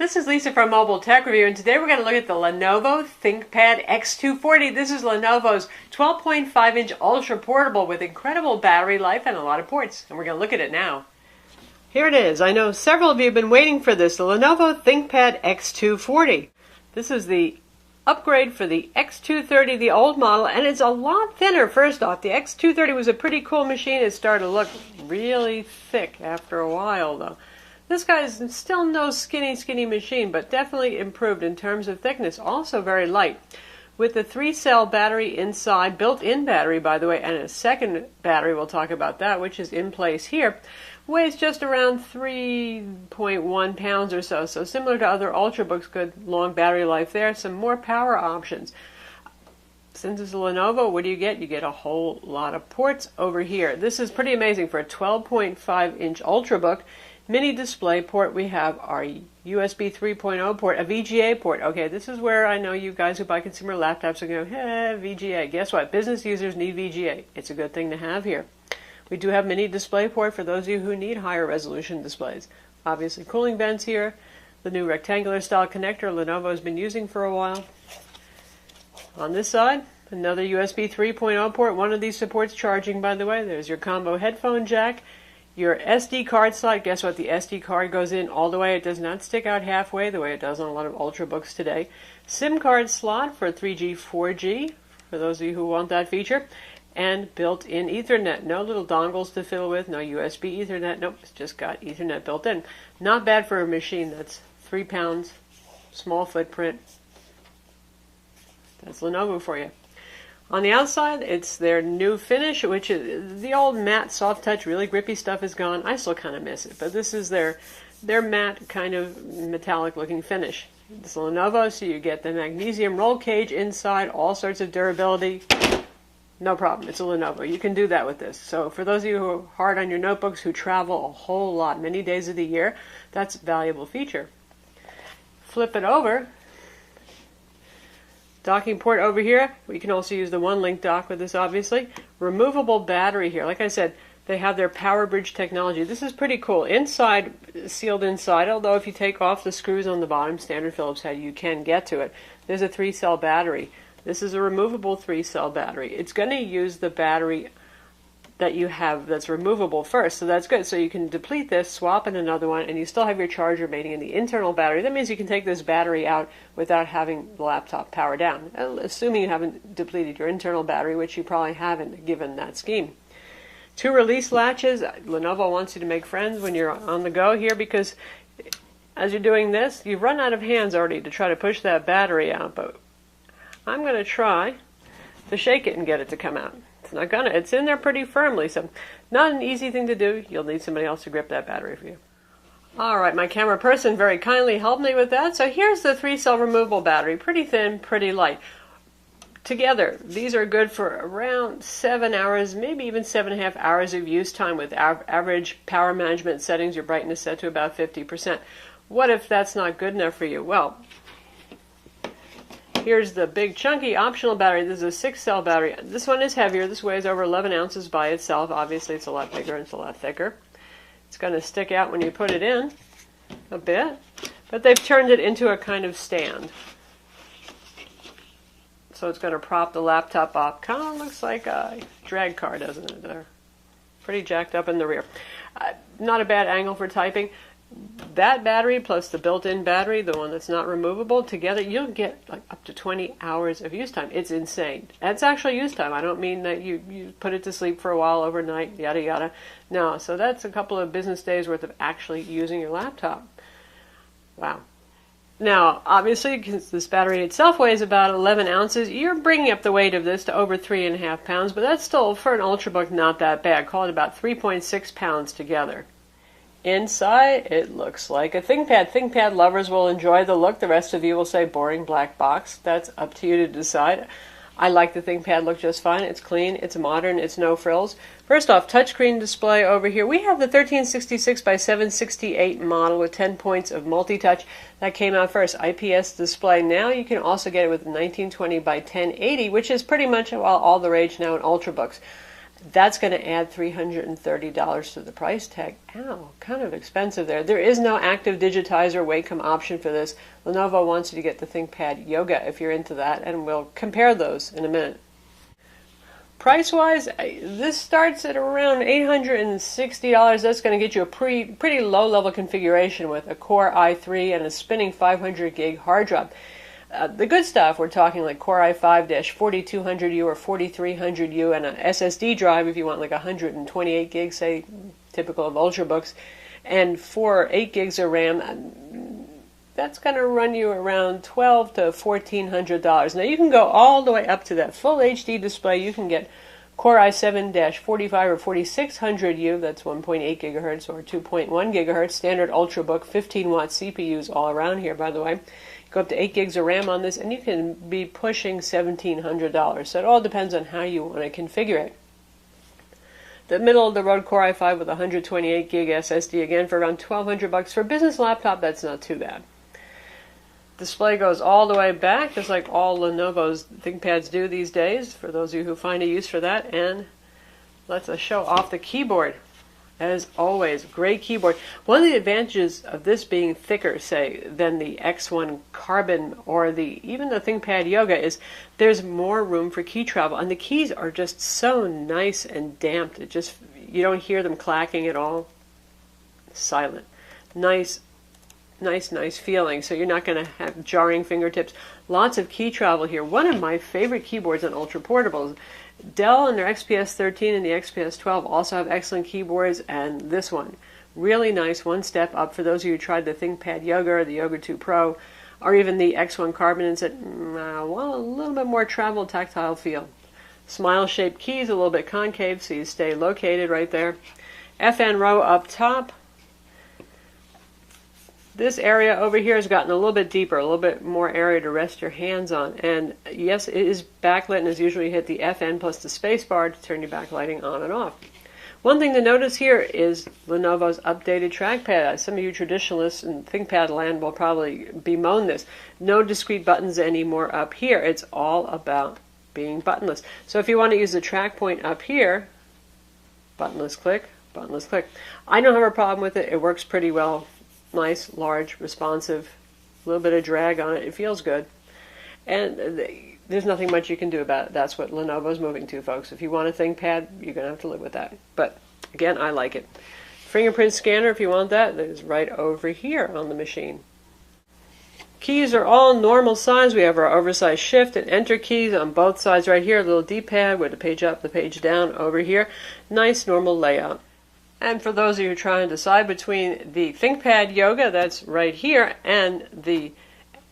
This is Lisa from Mobile Tech Review, and today we're going to look at the Lenovo Thinkpad X240. This is Lenovo's 12.5-inch ultra portable with incredible battery life and a lot of ports, and we're going to look at it now. Here it is. I know several of you have been waiting for this, the Lenovo Thinkpad X240. This is the upgrade for the X230, the old model, and it's a lot thinner. First off, the X230 was a pretty cool machine. It started to look really thick after a while, though. This guy is still no skinny machine, but definitely improved in terms of thickness. Also very light. With the 3-cell battery inside, built-in battery, by the way, and a second battery, we'll talk about that, which is in place here, weighs just around 3.1 pounds or so. So similar to other Ultrabooks, good long battery life there. Some more power options. Since it's a Lenovo, what do you get? You get a whole lot of ports over here. This is pretty amazing for a 12.5-inch Ultrabook. Mini display port, we have our USB 3.0 port, a VGA port. Okay, this is where I know you guys who buy consumer laptops are going, hey, VGA. Guess what? Business users need VGA. It's a good thing to have here. We do have mini display port for those of you who need higher resolution displays. Obviously cooling vents here. The new rectangular style connector Lenovo has been using for a while. On this side, another USB 3.0 port. One of these supports charging, by the way. There's your combo headphone jack. Your SD card slot, guess what? The SD card goes in all the way. It does not stick out halfway the way it does on a lot of Ultrabooks today. SIM card slot for 3G, 4G, for those of you who want that feature. And built-in Ethernet. No little dongles to fiddle with, no USB Ethernet. Nope, it's just got Ethernet built in. Not bad for a machine that's 3 pounds, small footprint. That's Lenovo for you. On the outside, it's their new finish, which is the old matte, soft touch, really grippy stuff is gone. I still kind of miss it, but this is their matte kind of metallic looking finish. It's Lenovo, so you get the magnesium roll cage inside, all sorts of durability. No problem, it's a Lenovo. You can do that with this. So for those of you who are hard on your notebooks, who travel a whole lot, many days of the year, that's a valuable feature. Flip it over. Docking port over here. We can also use the one-link dock with this, obviously. Removable battery here. Like I said, they have their power bridge technology. This is pretty cool. Inside, sealed inside, although if you take off the screws on the bottom, standard Phillips head, you can get to it. There's a 3-cell battery. This is a removable 3-cell battery. It's going to use the battery that you have that's removable first, so that's good. So you can deplete this, swap in another one, and you still have your charger mating in the internal battery. That means you can take this battery out without having the laptop power down, assuming you haven't depleted your internal battery, which you probably haven't given that scheme. 2 release latches. Lenovo wants you to make friends when you're on the go here, because as you're doing this, you've run out of hands already to try to push that battery out, but I'm going to try to shake it and get it to come out. It's not gonna. It's in there pretty firmly, so not an easy thing to do. You'll need somebody else to grip that battery for you. All right, my camera person very kindly helped me with that. So here's the 3-cell removable battery. Pretty thin, pretty light. Together, these are good for around 7 hours, maybe even 7.5 hours of use time with average power management settings, your brightness set to about 50%. What if that's not good enough for you? Well, here's the big chunky optional battery. This is a 6-cell battery. This one is heavier. This weighs over 11 ounces by itself. Obviously, it's a lot bigger and it's a lot thicker. It's going to stick out when you put it in a bit, but they've turned it into a kind of stand. So it's going to prop the laptop up. Kind of looks like a drag car, doesn't it? They're pretty jacked up in the rear. Not a bad angle for typing. That battery plus the built-in battery, the one that's not removable, together you'll get like up to 20 hours of use time. It's insane. That's actually use time. I don't mean that you put it to sleep for a while overnight, yada yada. No, so that's a couple of business days worth of actually using your laptop. Wow. Now, obviously, because this battery itself weighs about 11 ounces, you're bringing up the weight of this to over 3.5 pounds, but that's still, for an Ultrabook, not that bad. Call it about 3.6 pounds together. Inside, it looks like a ThinkPad. ThinkPad lovers will enjoy the look. The rest of you will say boring black box. That's up to you to decide. I like the ThinkPad look just fine. It's clean, it's modern, it's no frills. First off, touchscreen display over here. We have the 1366 by 768 model with 10 points of multi-touch. That came out first, IPS display. Now you can also get it with 1920 by 1080, which is pretty much all the rage now in Ultrabooks. That's going to add $330 to the price tag. Ow, kind of expensive there. There is no active digitizer Wacom option for this. Lenovo wants you to get the ThinkPad Yoga if you're into that, and we'll compare those in a minute. Price-wise, this starts at around $860. That's going to get you a pretty low-level configuration with a Core i3 and a spinning 500 gig hard drive. The good stuff, we're talking like Core i5-4200U or 4300U and an SSD drive if you want like 128 gigs, say, typical of Ultrabooks, and 8 gigs of RAM. That's going to run you around $1,200 to $1,400. Now you can go all the way up to that full HD display. You can get Core i7-45 or 4600U, that's 1.8 gigahertz or 2.1 gigahertz, standard Ultrabook, 15-watt CPUs all around here, by the way. Go up to 8 gigs of RAM on this, and you can be pushing $1,700. So it all depends on how you want to configure it. The middle-of-the-road Core i5 with 128 gig SSD, again for around $1,200. For a business laptop, that's not too bad. Display goes all the way back, just like all Lenovo's ThinkPads do these days, for those of you who find a use for that. And let's show off the keyboard. As always, great keyboard. One of the advantages of this being thicker, say, than the X1 Carbon or even the ThinkPad Yoga is there's more room for key travel, and the keys are just so nice and damped. You don't hear them clacking at all. Silent. Nice feeling. So you're not going to have jarring fingertips. Lots of key travel here. One of my favorite keyboards on ultra portables. Dell and their XPS 13 and the XPS 12 also have excellent keyboards, and this one, really nice, one step up for those of you who tried the ThinkPad Yoga or the Yoga 2 Pro, or even the X1 Carbon and said, well, a little bit more travel tactile feel. Smile-shaped keys, a little bit concave, so you stay located right there. FN row up top. This area over here has gotten a little bit deeper, a little bit more area to rest your hands on. And yes, it is backlit, and as usual you hit the FN plus the space bar to turn your backlighting on and off. One thing to notice here is Lenovo's updated trackpad. Some of you traditionalists in ThinkPad land will probably bemoan this. No discrete buttons anymore up here. It's all about being buttonless. So if you want to use the track point up here, buttonless click, buttonless click. I don't have a problem with it. It works pretty well. Nice, large, responsive, a little bit of drag on it. It feels good. And there's nothing much you can do about it. That's what Lenovo's moving to, folks. If you want a ThinkPad, you're going to have to live with that. But, again, I like it. Fingerprint scanner, if you want that, is right over here on the machine. Keys are all normal size. We have our oversized shift and enter keys on both sides right here. A little D-pad with the page up, the page down over here. Nice, normal layout. And for those of you trying to decide between the ThinkPad Yoga, that's right here, and the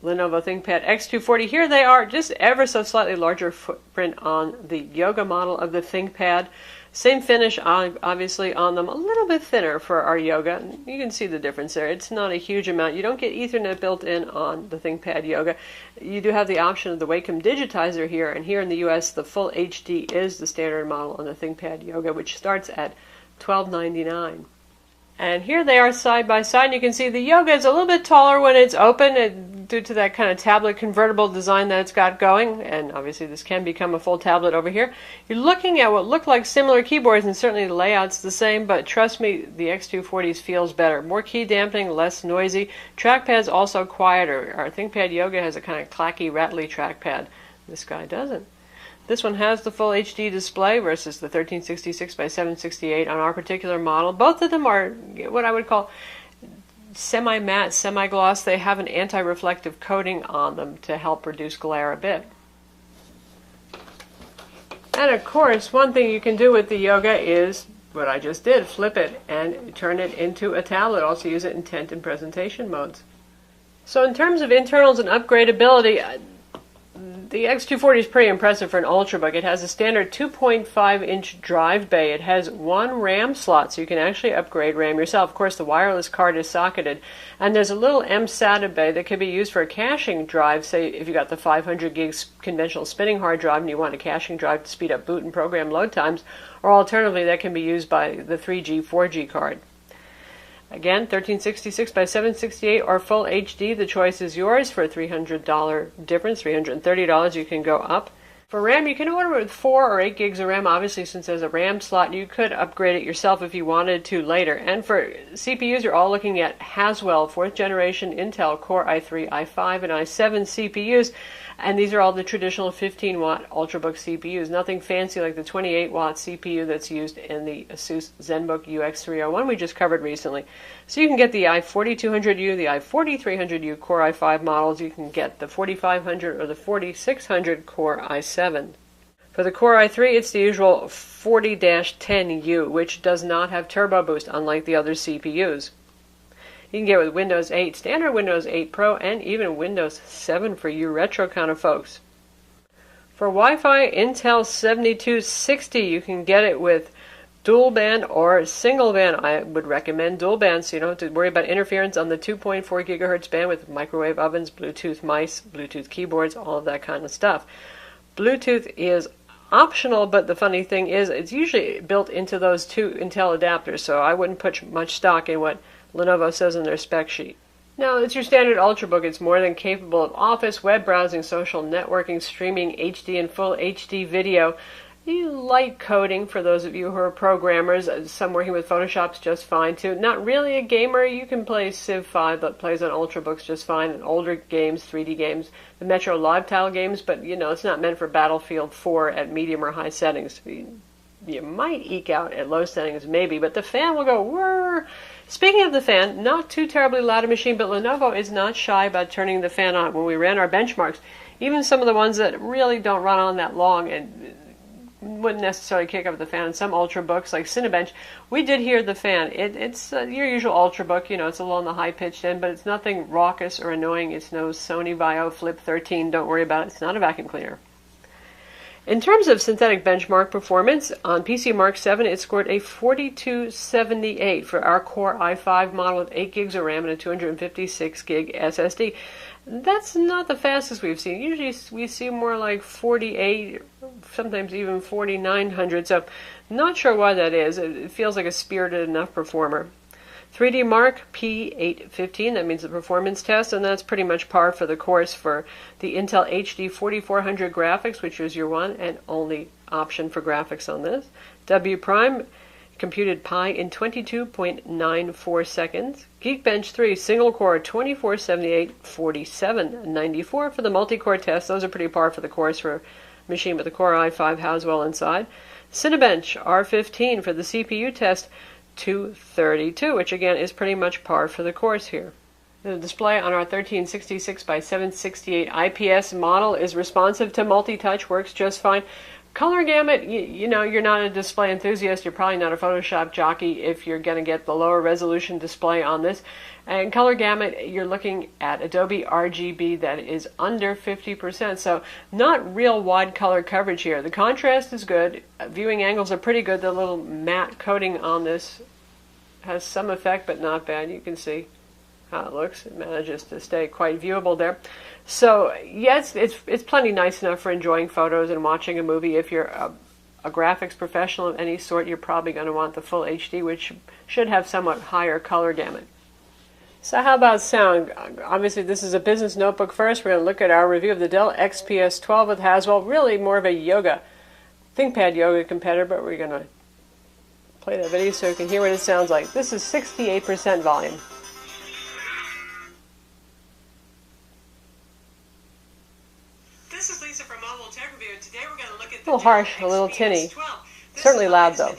Lenovo Thinkpad X240, here they are, just ever so slightly larger footprint on the Yoga model of the ThinkPad. Same finish, obviously, on them, a little bit thinner for our Yoga. You can see the difference there. It's not a huge amount. You don't get Ethernet built in on the ThinkPad Yoga. You do have the option of the Wacom digitizer here, and here in the US, the full HD is the standard model on the ThinkPad Yoga, which starts at $12.99. And here they are side by side. You can see the Yoga is a little bit taller when it's open due to that kind of tablet convertible design that it's got going. And obviously this can become a full tablet over here. You're looking at what look like similar keyboards, and certainly the layout's the same, but trust me, the X240 feels better. More key dampening, less noisy. Trackpad's also quieter. Our ThinkPad Yoga has a kind of clacky, rattly trackpad. This guy doesn't. This one has the full HD display versus the 1366 by 768 on our particular model. Both of them are what I would call semi-matte, semi-gloss. They have an anti-reflective coating on them to help reduce glare a bit. And of course, one thing you can do with the Yoga is what I just did, flip it and turn it into a tablet. Also use it in tent and presentation modes. So in terms of internals and upgradability, the X240 is pretty impressive for an Ultrabook. It has a standard 2.5-inch drive bay. It has one RAM slot, so you can actually upgrade RAM yourself. Of course, the wireless card is socketed. And there's a little mSATA bay that can be used for a caching drive, say if you got the 500 gigs conventional spinning hard drive and you want a caching drive to speed up boot and program load times, or alternatively, that can be used by the 3G, 4G card. Again, 1366 by 768 or full HD, the choice is yours. For a $300 difference, $330, you can go up. For RAM, you can order it with 4 or 8 gigs of RAM. Obviously, since there's a RAM slot, you could upgrade it yourself if you wanted to later. And for CPUs, you're all looking at Haswell 4th generation Intel Core i3, i5, and i7 CPUs. And these are all the traditional 15-watt Ultrabook CPUs. Nothing fancy like the 28-watt CPU that's used in the Asus ZenBook UX301 we just covered recently. So you can get the i4200U, the i4300U Core i5 models. You can get the 4500 or the 4600 Core i7. For the Core i3, it's the usual 40-10U, which does not have Turbo Boost, unlike the other CPUs. You can get it with Windows 8 Standard, Windows 8 Pro, and even Windows 7 for you retro kind of folks. For Wi-Fi, Intel 7260, you can get it with dual band or single band. I would recommend dual band so you don't have to worry about interference on the 2.4 gigahertz band with microwave ovens, Bluetooth mice, Bluetooth keyboards, all of that kind of stuff. Bluetooth is optional, but the funny thing is it's usually built into those two Intel adapters, so I wouldn't put much stock in what Lenovo says in their spec sheet. Now, it's your standard Ultrabook. It's more than capable of office, web browsing, social networking, streaming, HD and full HD video. Light coding for those of you who are programmers. Some working with Photoshop's just fine too. Not really a gamer. You can play Civ 5 that plays on Ultrabooks just fine, and older games, 3D games, the Metro Live Tile games, but it's not meant for Battlefield 4 at medium or high settings. You might eke out at low settings maybe, but the fan will go whirr. Speaking of the fan, not too terribly loud a machine, but Lenovo is not shy about turning the fan on. When we ran our benchmarks, even some of the ones that really don't run on that long and wouldn't necessarily kick up the fan, some Ultrabooks like Cinebench, we did hear the fan. It's your usual Ultrabook, it's a little on the high-pitched end, but it's nothing raucous or annoying. It's no Sony Vaio Flip 13, don't worry about it. It's not a vacuum cleaner. In terms of synthetic benchmark performance, on PC Mark 7, it scored a 4278 for our Core i5 model with 8 gigs of RAM and a 256 gig SSD. That's not the fastest we've seen. Usually we see more like 48, sometimes even 4900, so not sure why that is. It feels like a spirited enough performer. 3D Mark P815, that means the performance test, and that's pretty much par for the course for the Intel HD 4400 graphics, which is your one and only option for graphics on this. W Prime computed Pi in 22.94 seconds. Geekbench 3 single core 2478 4794 for the multi-core test. Those are pretty par for the course for a machine with a Core i5 Haswell inside. Cinebench R15 for the CPU test 232, which again is pretty much par for the course here. The display on our 1366 by 768 IPS model is responsive to multi-touch, works just fine. Color gamut, you're not a display enthusiast, you're probably not a Photoshop jockey if you're going to get the lower resolution display on this. And color gamut, you're looking at Adobe RGB that is under 50%, so not real wide color coverage here. The contrast is good, viewing angles are pretty good. The little matte coating on this has some effect, but not bad. You can see how it looks. It manages to stay quite viewable there. So yes, it's plenty nice enough for enjoying photos and watching a movie. If you're a graphics professional of any sort, you're probably going to want the full HD, which should have somewhat higher color gamut. So how about sound? Obviously this is a business notebook first. We're going to look at our review of the Dell XPS 12 with Haswell. Really more of a ThinkPad yoga competitor, but we're going to play that video so you can hear what it sounds like. This is 68% volume. This is Lisa from Mobile Tech Review, and today we're going to look at A the little harsh, a little tinny. Certainly loud though.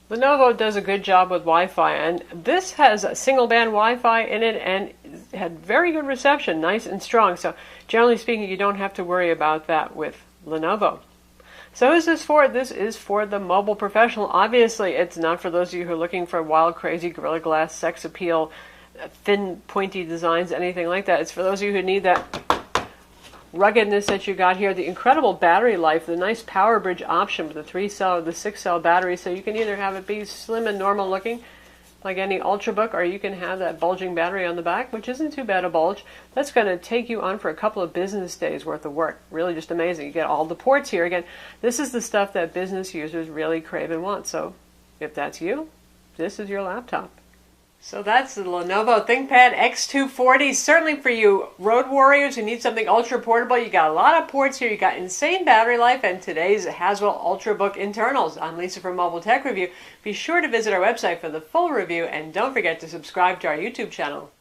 Lenovo does a good job with Wi-Fi, and this has a single band Wi-Fi in it and had very good reception, nice and strong. So generally speaking, you don't have to worry about that with Lenovo. So who's this for? This is for the mobile professional. Obviously, it's not for those of you who are looking for wild, crazy, Gorilla Glass, sex appeal, thin, pointy designs, anything like that. It's for those of you who need that ruggedness that you got here, the incredible battery life, the nice power bridge option with the 3-cell or the 6-cell battery, so you can either have it be slim and normal looking like any Ultrabook, or you can have that bulging battery on the back, which isn't too bad a bulge. That's going to take you on for a couple of business days worth of work. Really just amazing. You get all the ports here. Again, this is the stuff that business users really crave and want, so if that's you, this is your laptop. So that's the Lenovo Thinkpad X240. Certainly for you road warriors who need something ultra portable, you got a lot of ports here. You got insane battery life and today's Haswell Ultrabook internals. I'm Lisa from Mobile Tech Review. Be sure to visit our website for the full review and don't forget to subscribe to our YouTube channel.